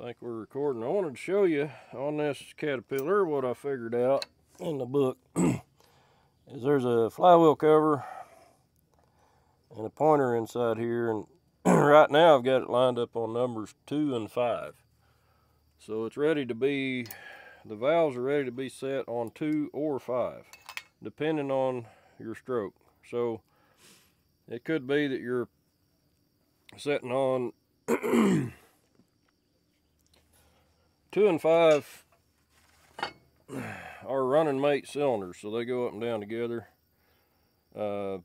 I think we're recording. I wanted to show you on this Caterpillar what I figured out in the book. Is there's a flywheel cover and a pointer inside here, and right now I've got it lined up on numbers 2 and 5. So it's ready to be, the valves are ready to be set on 2 or 5, depending on your stroke. So it could be that you're setting on 2 and 5 are running mate cylinders, so they go up and down together. 3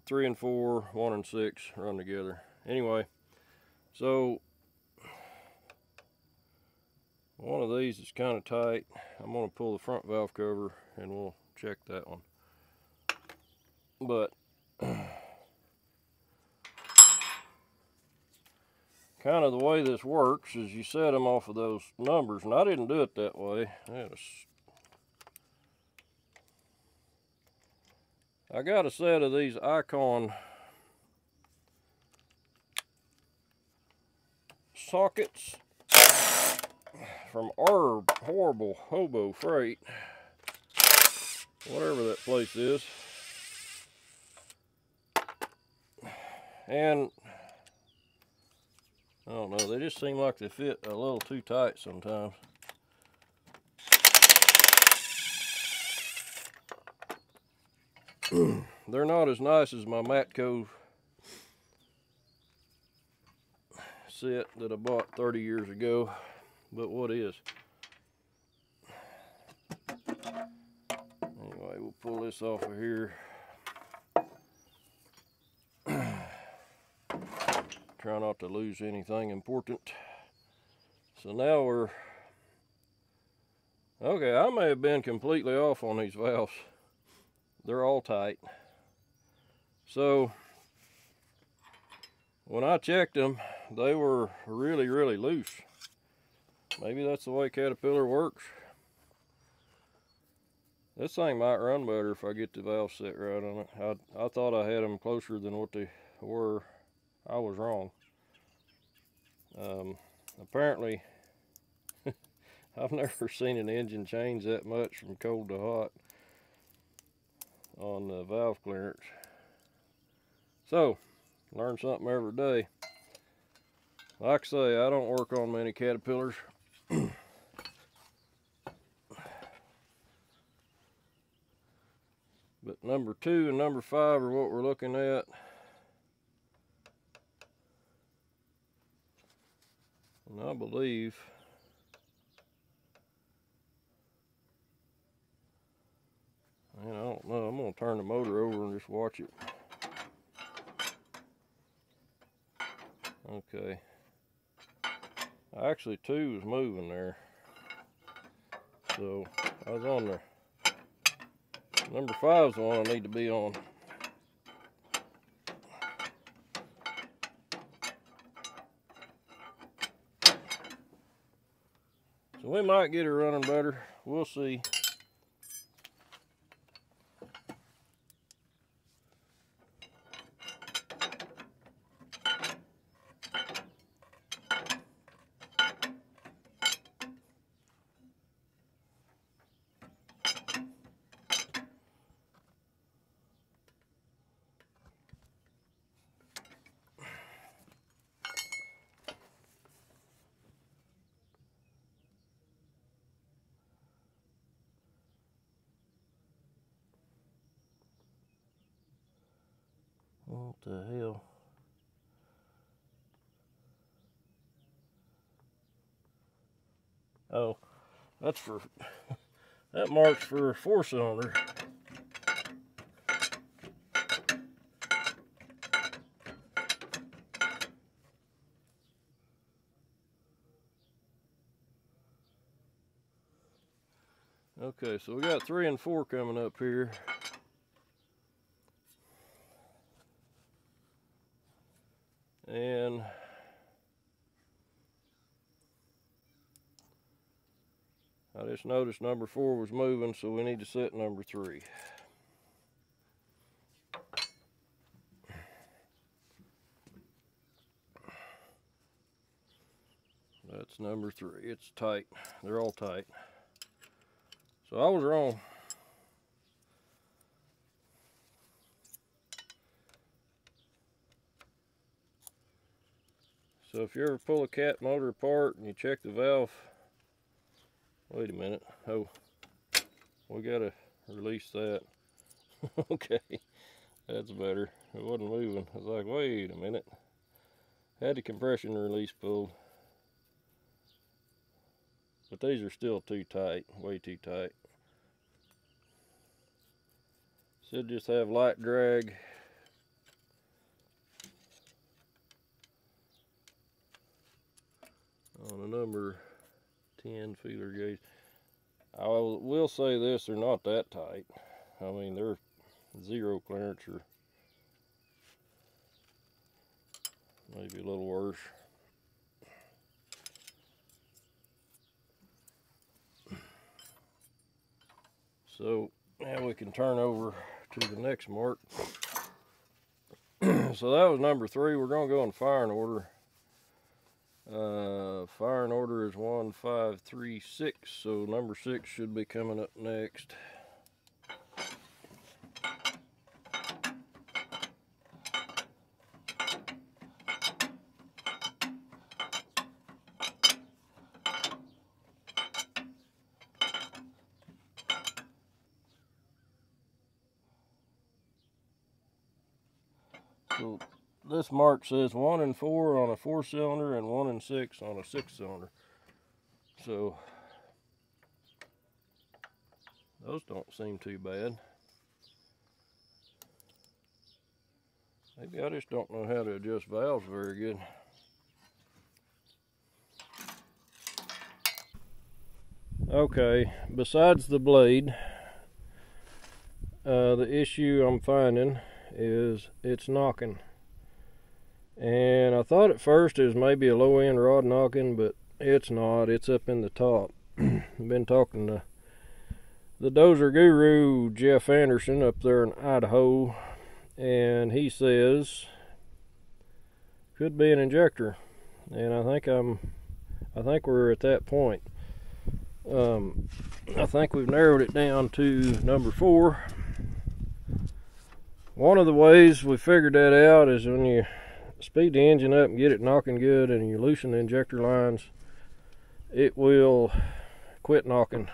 and 4, 1 and 6 run together. Anyway, so one of these is kind of tight. I'm going to pull the front valve cover and we'll check that one. But kind of the way this works is you set them off of those numbers, and I didn't do it that way. I got a set of these Icon sockets from our horrible hobo freight, whatever that place is, and I don't know, they just seem like they fit a little too tight sometimes. They're not as nice as my Matco set that I bought 30 years ago, but what is? Anyway, we'll pull this off of here. Try not to lose anything important. So now we're, okay, I may have been completely off on these valves. They're all tight. So when I checked them, they were really, really loose. Maybe that's the way Caterpillar works. This thing might run better if I get the valve set right on it. I thought I had them closer than what they were. I was wrong. Apparently, I've never seen an engine change that much from cold to hot on the valve clearance. So, learn something every day. Like I say, I don't work on many Caterpillars. But number 2 and number 5 are what we're looking at. And I believe I don't know, I'm going to turn the motor over and just watch it. Okay. Actually, 2 is moving there. So, I was on there. Number 5 is the one I need to be on. So we might get her running better. We'll see. What the hell? Oh, that's for, that marks for a 4-cylinder. Okay, so we got 3 and 4 coming up here. And I just noticed number 4 was moving, so we need to set number 3. That's That's number 3. It's tight. They're all tight. So I was wrong. So if you ever pull a cat motor apart and you check the valve, wait a minute. Oh, we gotta release that. Okay, that's better. It wasn't moving. I was like, wait a minute. Had the compression release pulled. But these are still too tight, way too tight. Should just have light drag. On a number 10 feeler gauge. I will say this, they're not that tight. I mean, they're zero clearance or maybe a little worse. So now we can turn over to the next mark. So that was number 3. We're going to go in firing order. Firing order is 1, 5, 3, 6. So number 6 should be coming up next. So this mark says 1 and 4 on a 4-cylinder and 1 and 6 on a 6-cylinder. So those don't seem too bad. Maybe I just don't know how to adjust valves very good. Okay, besides the blade, the issue I'm finding is it's knocking. And I thought at first it was maybe a low end rod knocking, but it's not. It's up in the top. I've been talking to the dozer guru Jeff Anderson up there in Idaho, and he says could be an injector. And I think we're at that point. I think we've narrowed it down to number 4. One of the ways we figured that out is when you speed the engine up and get it knocking good and you loosen the injector lines, it will quit knocking.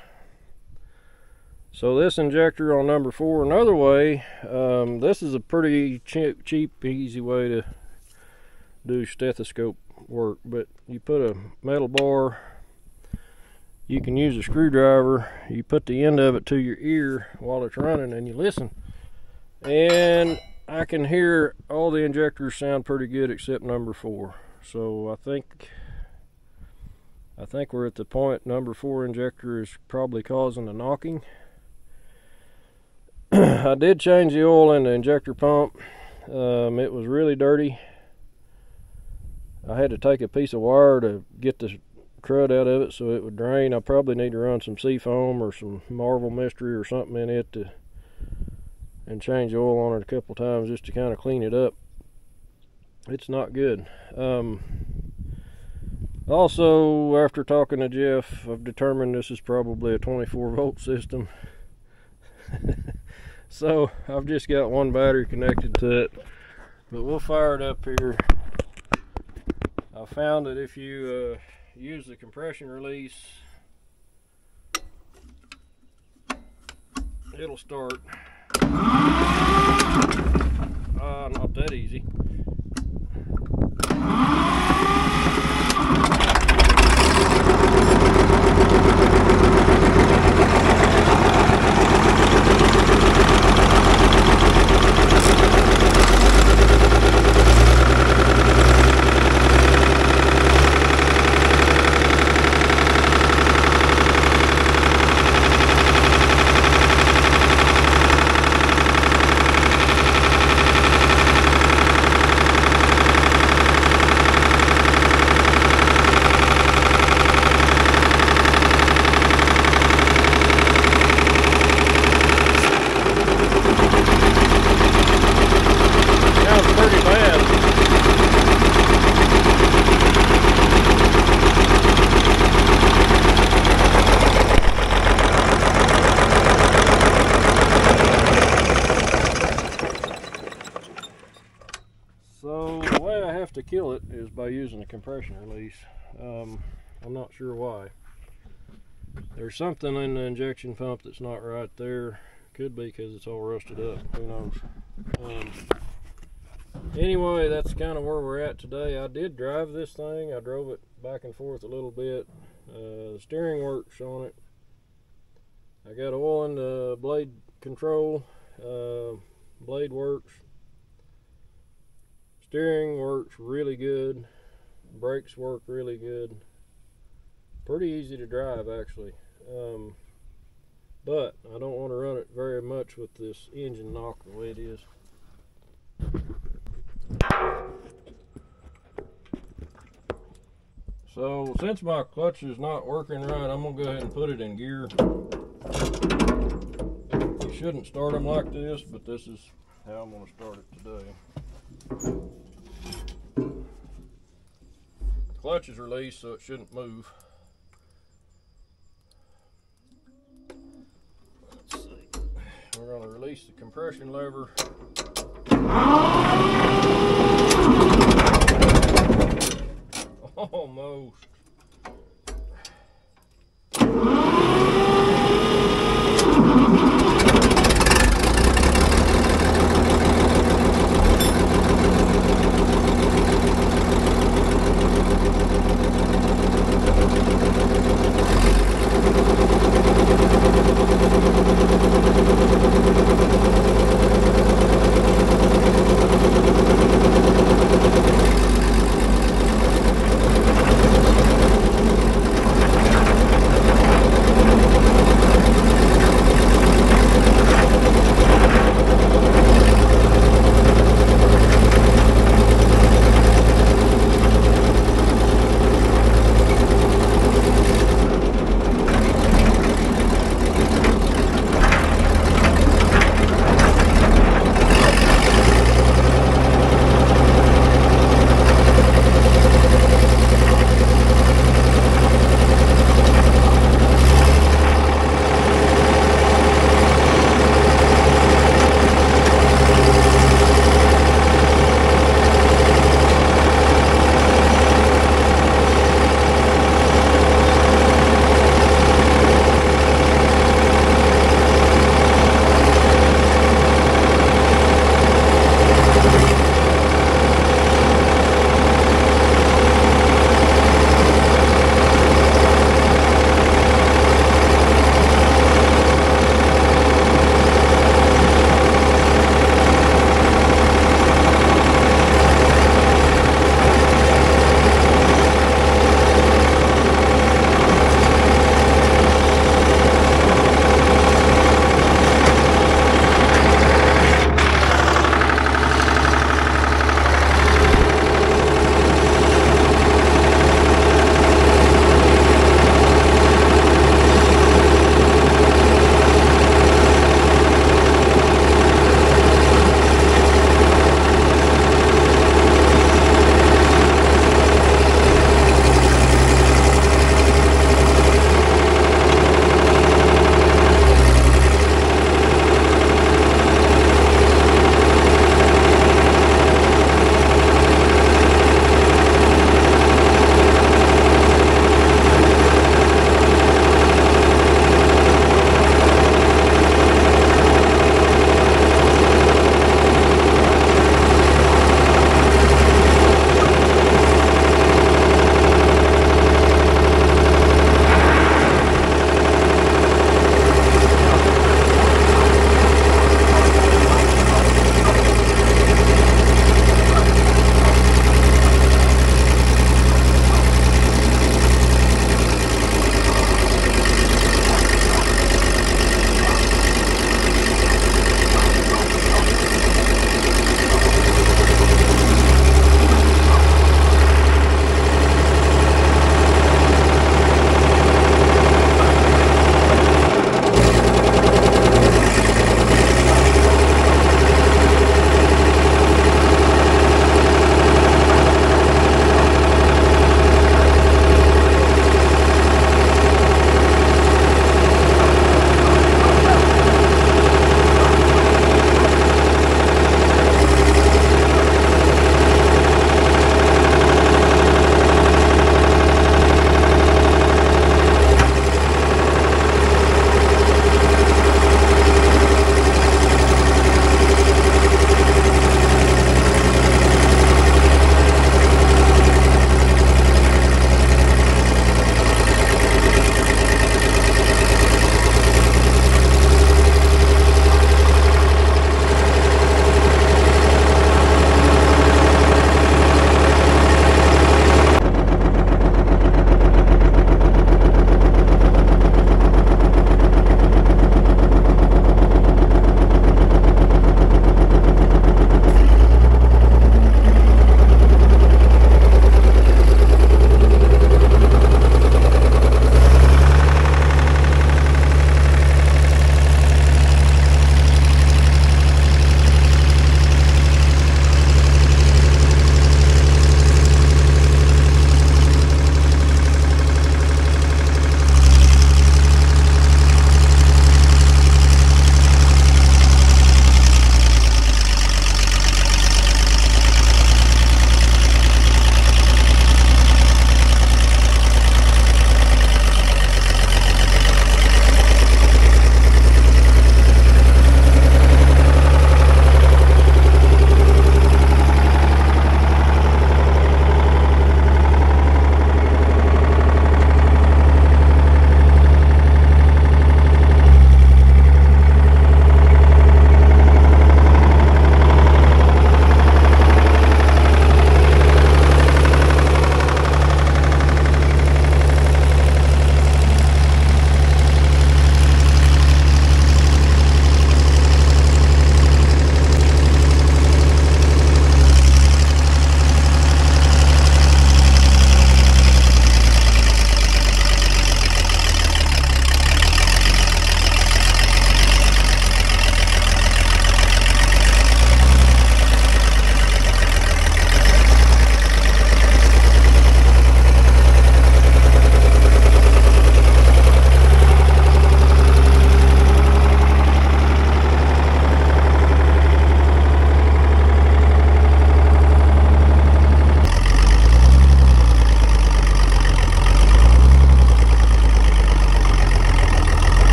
So this injector on number 4, another way, this is a pretty cheap, easy way to do stethoscope work, but you put a metal bar, you can use a screwdriver, you put the end of it to your ear while it's running and you listen. And I can hear all the injectors sound pretty good except number 4. So I think we're at the point number 4 injector is probably causing the knocking. I did change the oil in the injector pump. It was really dirty. I had to take a piece of wire to get the crud out of it so it would drain. I probably need to run some Seafoam or some Marvel Mystery or something in it and change the oil on it a couple times just to kind of clean it up. It's not good. Also, after talking to Jeff, I've determined this is probably a 24 volt system. So I've just got one battery connected to it, but we'll fire it up here. I found that if you use the compression release, it'll start. Not that easy. have to kill it is by using a compression release. I'm not sure why. There's something in the injection pump that's not right there. Could be because it's all rusted up. Who knows? Anyway, that's kind of where we're at today. I did drive this thing. I drove it back and forth a little bit. The steering works on it. I got oil in the blade control. Blade works. Steering works really good. Brakes work really good. Pretty easy to drive, actually. But I don't want to run it very much with this engine knock the way it is. So since my clutch is not working right, I'm gonna go ahead and put it in gear. You shouldn't start them like this, but this is how I'm gonna start it today. The clutch is released, so it shouldn't move. Let's see. We're gonna release the compression lever. Almost.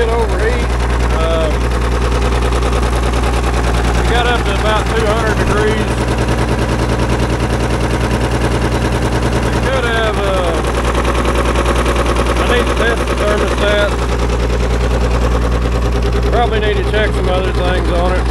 did overheat. We got up to about 200 degrees. We could have, I need to test the thermostat. Probably need to check some other things on it.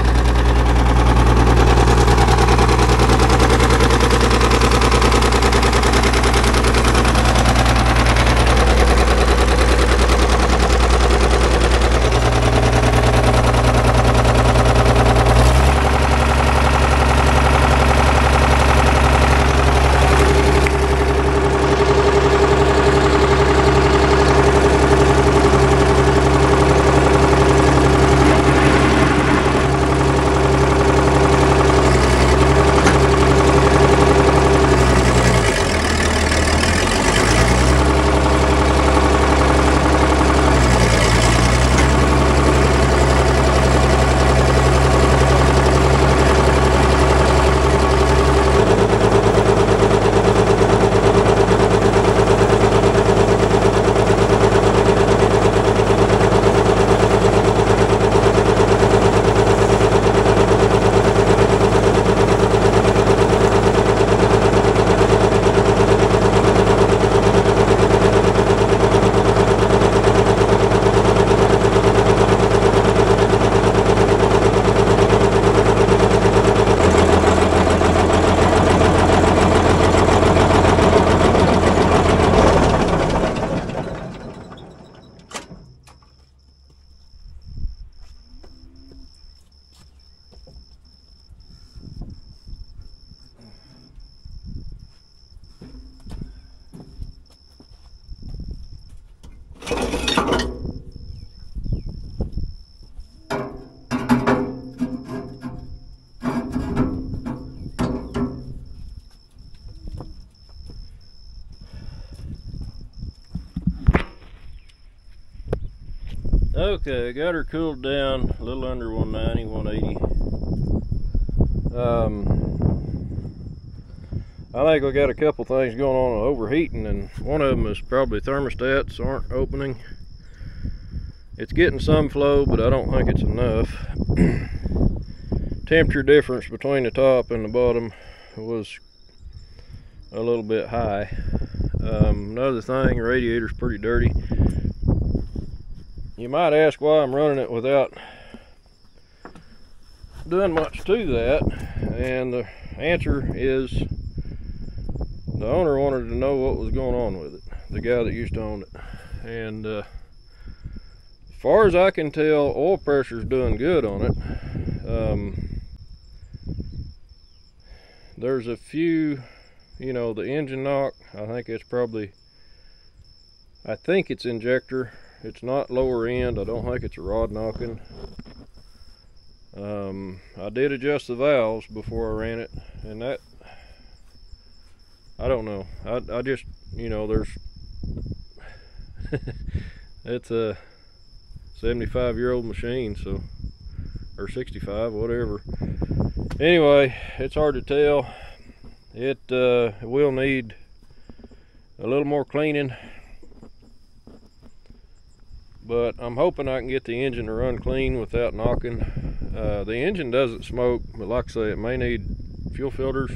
Okay, I got her cooled down a little under 190, 180. I think we got a couple things going on with overheating, and one of them is probably thermostats aren't opening. It's getting some flow, but I don't think it's enough. Temperature difference between the top and the bottom was a little bit high. Another thing, the radiator's pretty dirty. You might ask why I'm running it without doing much to that, and the answer is the owner wanted to know what was going on with it, the guy that used to own it. And as far as I can tell, oil pressure's doing good on it. There's a few, you know, the engine knock, I think it's injector. It's not lower end. I don't think it's a rod knocking. I did adjust the valves before I ran it, and that, I don't know. I just, you know, there's it's a 75-year-old machine, so, or 65, whatever. Anyway, it's hard to tell. It will need a little more cleaning, but I'm hoping I can get the engine to run clean without knocking. The engine doesn't smoke, but like I say, it may need fuel filters.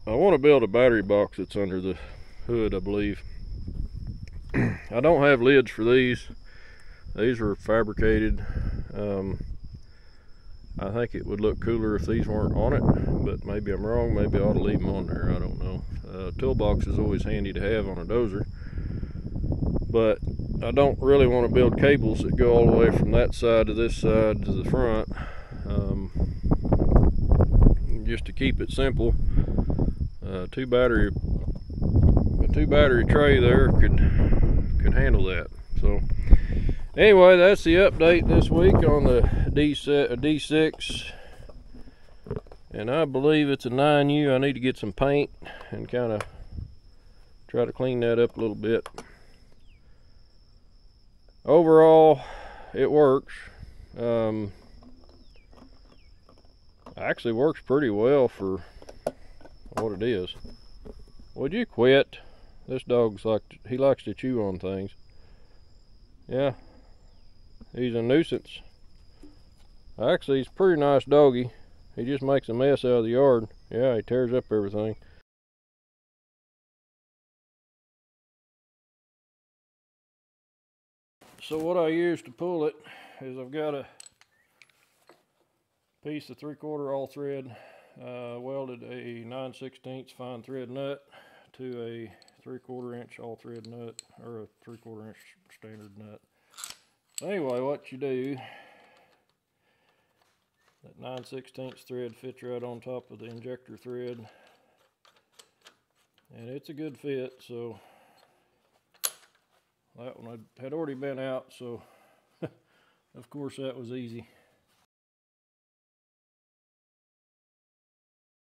I want to build a battery box that's under the hood, I believe. I don't have lids for these. These are fabricated. I think it would look cooler if these weren't on it, but maybe I'm wrong. Maybe I ought to leave them on there. I don't know. Toolbox is always handy to have on a dozer, but I don't really want to build cables that go all the way from that side to this side to the front. Just to keep it simple, a two battery tray there could handle that. So anyway, that's the update this week on the D6, and I believe it's a 9U. I need to get some paint and kind of try to clean that up a little bit. Overall, it works. Actually works pretty well for what it is. Would you quit? This dog's he likes to chew on things. Yeah, he's a nuisance. Actually, he's a pretty nice doggy. He just makes a mess out of the yard. Yeah, he tears up everything. So what I use to pull it is I've got a piece of 3/4 all thread, welded a 9/16 fine thread nut to a 3/4 inch all thread nut, or a 3/4 inch standard nut. Anyway, what you do, that 9/16 thread fits right on top of the injector thread, and it's a good fit. So that one had already been out, so of course that was easy.